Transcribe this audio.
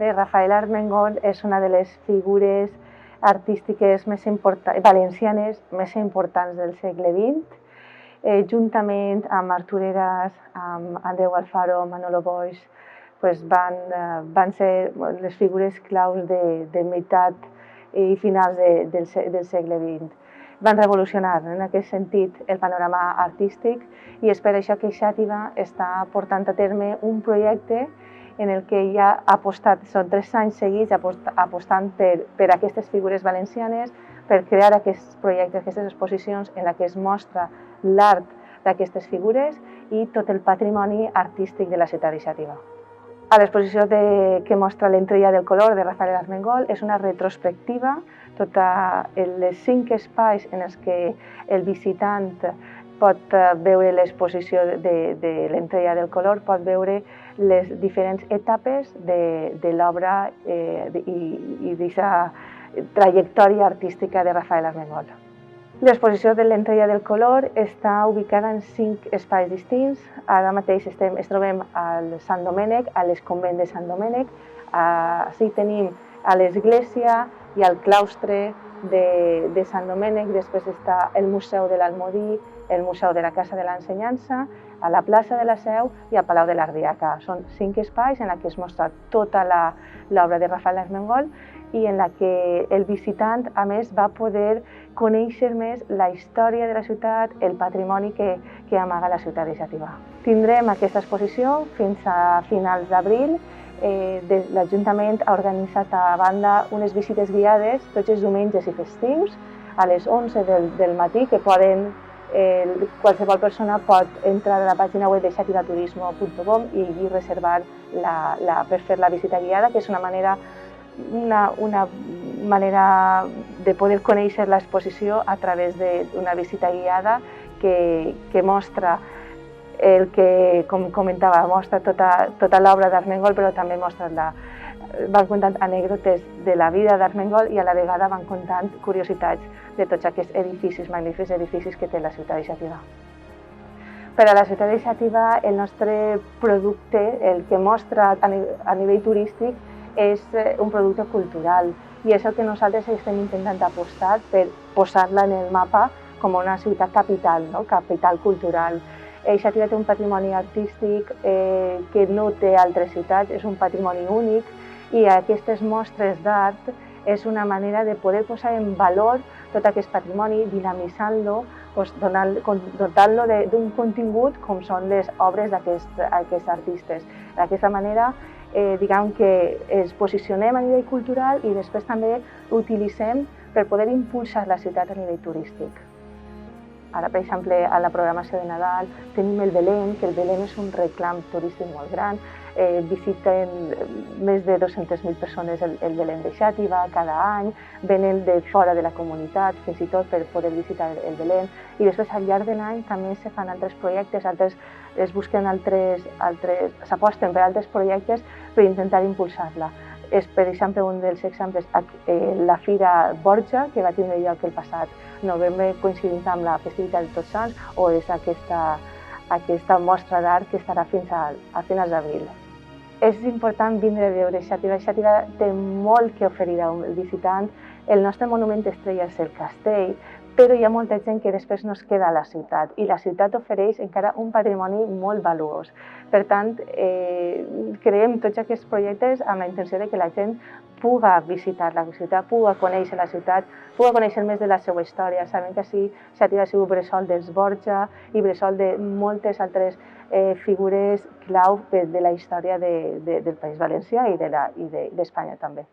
Bé, Rafael Armengol és una de les figures artístiques valencianes més importants del segle XX. Juntament amb Artur Eras, amb Andreu Alfaro, Manolo Boix, van ser les figures claus de meitat i finals del segle XX. Van revolucionar en aquest sentit el panorama artístic i és per això que Xàtiva està portant a terme un projecte en el que ja ha apostat, són 3 anys seguits apostant per aquestes figures valencianes, per crear aquests projectes, aquestes exposicions en què es mostra l'art d'aquestes figures i tot el patrimoni artístic de la ciutat de Xàtiva. L'exposició que mostra l'Entrella del color de Rafael Armengol és una retrospectiva, tots els 5 espais en els que el visitant pot veure l'exposició de l'Entrella del color, pot veure les diferents etapes de l'obra i d'aquesta trajectòria artística de Rafael Armengol. L'exposició de l'Entrella del color està ubicada en 5 espais distints. Ara mateix ens trobem al Sant Domènec, a l'exconvent de Sant Domènec. Així tenim a l'església i al claustre de Sant Domènec. Després està el Museu de l'Almodí, el Museu de la Casa de l'Ensenyança, a la plaça de la Seu i al Palau de l'Ardiaca. Són 5 espais en què es mostra tota l'obra de Rafael Armengol i en què el visitant, a més, va poder conèixer més la història de la ciutat, el patrimoni que amaga la ciutat de Xàtiva. Tindrem aquesta exposició fins a finals d'abril. L'Ajuntament ha organitzat a banda unes visites guiades tots els diumenges i festius a les 11 del matí que qualsevol persona pot entrar a la pàgina web de xativaturismo.com i allí reservar per fer la visita guiada, que és una manera de poder conèixer l'exposició a través d'una visita guiada que mostra el que, com comentava, mostra tota l'obra d'Armengol, però també van contant anècdotes de la vida d'Armengol i a la vegada van contant curiositats de tots aquests edificis, magnífics edificis que té la ciutat de Xàtiva. Per a la ciutat de Xàtiva, el nostre producte, el que mostra a nivell turístic, és un producte cultural i és el que nosaltres estem intentant apostar per posar-la en el mapa com una ciutat capital, capital cultural. Xàtiva té un patrimoni artístic que no té altres ciutats, és un patrimoni únic i aquestes mostres d'art és una manera de poder posar en valor tot aquest patrimoni, dinamitzant-lo, dotant-lo d'un contingut com són les obres d'aquests artistes. D'aquesta manera, diguem que ens posicionem a nivell cultural i després també l'utilitzem per poder impulsar la ciutat a nivell turístic. Ara, per exemple, a la programació de Nadal tenim el Belén, que el Belén és un reclam turístic molt gran. Visiten més de 200.000 persones el Belén de Xàtiva cada any, venen de fora de la comunitat, fins i tot per poder visitar el Belén. I després, al llarg de l'any, també se fan altres projectes, s'aposten per altres projectes per intentar impulsar-la. És, per exemple, un dels exemples, la Fira Borja, que va tindre lloc el passat novembre, coincidint amb la festivitat de Tots Sants, o és aquesta mostra d'art que estarà fins a finals d'abril. És important vindre a veure Xàtiva. Xàtiva té molt que oferir al visitant. El nostre monument estrella és el castell, però hi ha molta gent que després no es queda a la ciutat i la ciutat ofereix encara un patrimoni molt valuós. Per tant, creem tots aquests projectes amb la intenció que la gent puga visitar la ciutat, puga conèixer la ciutat, puga conèixer més de la seva història. Sabem que Xàtiva ha sigut bressol dels Borja i bressol de moltes altres figures clau de la història del País Valencià i d'Espanya també.